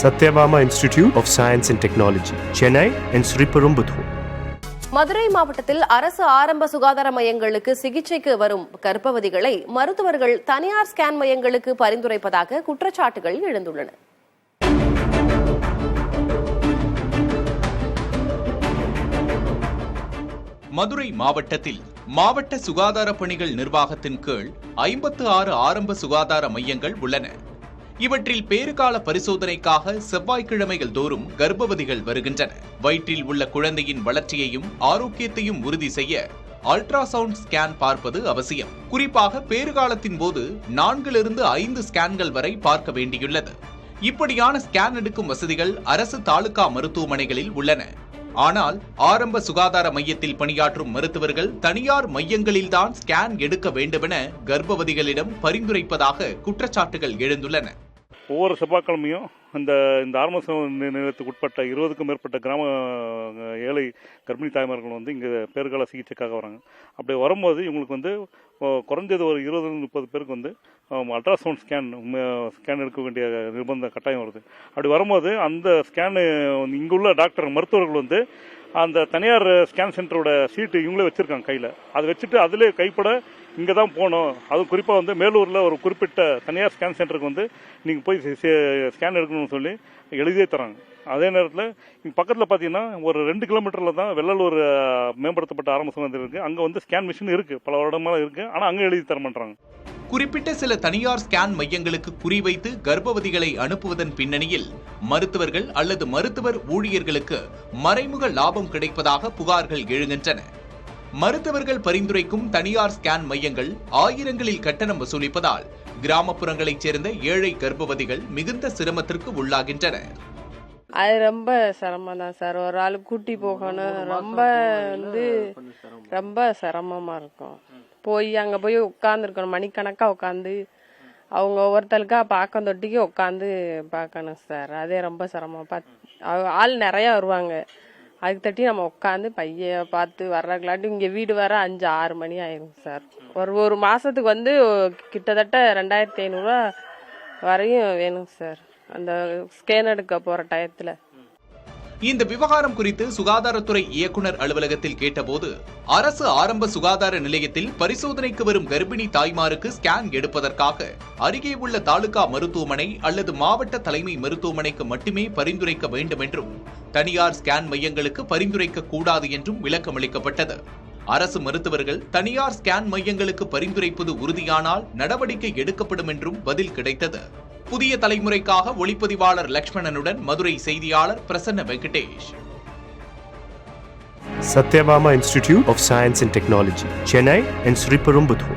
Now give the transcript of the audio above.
Satyabama Institute of Science and Technology, Chennai and Sriperumbudur. Madurai மாவட்டத்தில் அரசு ஆரம்ப சுகாதார மையங்களுக்கு சிகிச்சைக்கு வரும் கர்ப்பவதிகளை மருத்துவர்கள் தனியார் ஸ்கேன் மையங்களுக்கு பரிந்துரைப்பதாக குற்றச்சாட்டுகள் எழுந்துள்ளன. மதுரை மாவட்டத்தில் மாவட்ட சுகாதார பணிகள் நிர்வாகத்தின் கீழ் 56 ஆரம்ப சுகாதார மையங்கள் உள்ளன. இவற்றில் பேறுகால பரிசோதனைக்காக செவ்வாய்க்கிழமைகள் தோறும் கர்ப்பவதிகள் வருகின்றன. வயிற்றில் உள்ள குழந்தையின் வளர்ச்சியையும் ஆரோக்கியத்தையும் உறுதி செய்ய அல்ட்ராசவுண்ட் ஸ்கேன் பார்ப்பது அவசியம். குறிப்பாக பேறுகாலத்தின் போது 4 to 5 ஸ்கேன்கள் வரை பார்க்க வேண்டியுள்ளது. இப்படியான ஸ்கேன் எடுக்கும் வசதிகள் அரசு தாலுகா மருத்துவமனைகளில் உள்ளன. ஆனால் ஆரம்ப சுகாதார மையத்தில் பணியாற்றும் மருத்துவர்கள் தனியார் மையங்களில்தான் ஸ்கேன் எடுக்க வேண்டுமென கர்ப்பவதிகளிடம் பரிந்துரைப்பதாக குற்றச்சாட்டுகள் எழுந்துள்ளன. ஒவ்வொரு செவ்வாய்க்கிழமையும் இந்த ஆரம்ப நிலையத்துக்கு உட்பட்ட 20க்கும் மேற்பட்ட கிராம ஏழை கர்ப்பிணி தாய்மார்கள் இங்கே பேறுகால சிகிச்சைக்காக வராங்க. அப்படி வரும்போது இவங்களுக்கு குறைஞ்சது ஒரு 20 to 30 பேருக்கு அல்ட்ராசவுண்ட் ஸ்கேன் எடுக்க வேண்டிய நிர்பந்த கட்டாயம் வருது. அப்படி வரும்போது அந்த ஸ்கேனு இங்குள்ள டாக்டர் மருத்துவர்கள் அந்த தனியார் ஸ்கேன் சென்டரோட சீட்டு இவங்களே வச்சிருக்காங்க கையில். அதை வச்சுட்டு அதிலே கைப்பட இங்கே தான் போகணும். அது குறிப்பாக மேலூரில் ஒரு குறிப்பிட்ட தனியார் ஸ்கேன் சென்டருக்கு நீங்கள் போய் ஸ்கேன் எடுக்கணும்னு சொல்லி எழுதியே தராங்க. அதே நேரத்தில் இங்கே பக்கத்தில் பார்த்தீங்கன்னா ஒரு 2 கிலோமீட்டரில் தான் வெள்ளலூர் மேம்படுத்தப்பட்ட ஆரம்ப சுகாதாரம் இருக்குது. அங்கே ஸ்கேன் மிஷின் இருக்குது, பல வருடமாக இருக்குது. ஆனால் அங்கே எழுதி தர மாட்டாங்க. குறிப்பிட்ட சில தனியார் ஸ்கேன் மையங்களுக்கு குறிவைத்து கர்ப்பவதிகளை அனுப்புவதன் பின்னணியில் மருத்துவர்கள் அல்லது மருத்துவர் ஊழியர்களுக்கு மறைமுக லாபம் கிடைப்பதாக புகார்கள் எழுகின்றன. மருத்துவர்கள் பரிந்துரைக்கும் தனியார் ஸ்கேன் மையங்கள் ஆயிரங்களில் கட்டணம் வசூலிப்பதால் கிராமப்புறங்களைச் சேர்ந்த ஏழை கர்ப்பவதிகள் மிகுந்த சிரமத்திற்கு உள்ளாகின்றன. அது ரொம்ப சிரமம் தான் சார். ஒரு ஆள் கூட்டி போகணும், ரொம்ப சிரமமா இருக்கும். அங்கே போய் உட்காந்துருக்கணும், மணிக்கணக்காக உட்காந்து அவங்க ஒவ்வொருத்தருக்கா பாக்கம் தொட்டிக்கு உட்காந்து பார்க்கணும் சார். அதே ரொம்ப சிரமம். ஆள் நிறையா வருவாங்க, அதுக்கு தட்டி நம்ம உட்காந்து பைய பார்த்து வர்றங்களாட்டி இங்கே வீடு வர 5-6 மணி ஆயிரும் சார். ஒரு மாதத்துக்கு கிட்டத்தட்ட 2500 வரையும் வேணும் சார் அந்த ஸ்கேன் எடுக்க போகிற டயத்தில். இந்த விவகாரம் குறித்து சுகாதாரத்துறை இயக்குநர் அலுவலகத்தில் கேட்டபோது அரசு ஆரம்ப சுகாதார நிலையத்தில் பரிசோதனைக்கு வரும் கர்ப்பிணி தாய்மாருக்கு ஸ்கேன் எடுப்பதற்காக அருகே உள்ள தாலுகா மருத்துவமனை அல்லது மாவட்ட தலைமை மருத்துவமனைக்கு மட்டுமே பரிந்துரைக்க வேண்டும் என்றும் தனியார் ஸ்கேன் மையங்களுக்கு பரிந்துரைக்க கூடாது என்றும் விளக்கமளிக்கப்பட்டது. அரசு மருத்துவர்கள் தனியார் ஸ்கேன் மையங்களுக்கு பரிந்துரைப்பது உறுதியானால் நடவடிக்கை எடுக்கப்படும் என்றும் பதில் கிடைத்தது. புதிய தலைமுறைக்காக ஒளிப்பதிவாளர் லக்ஷ்மணனுடன் மதுரை செய்தியாளர் Prasanna Venkatesh. Satyabama Institute of Science and Technology, Chennai and Sriperumbudur.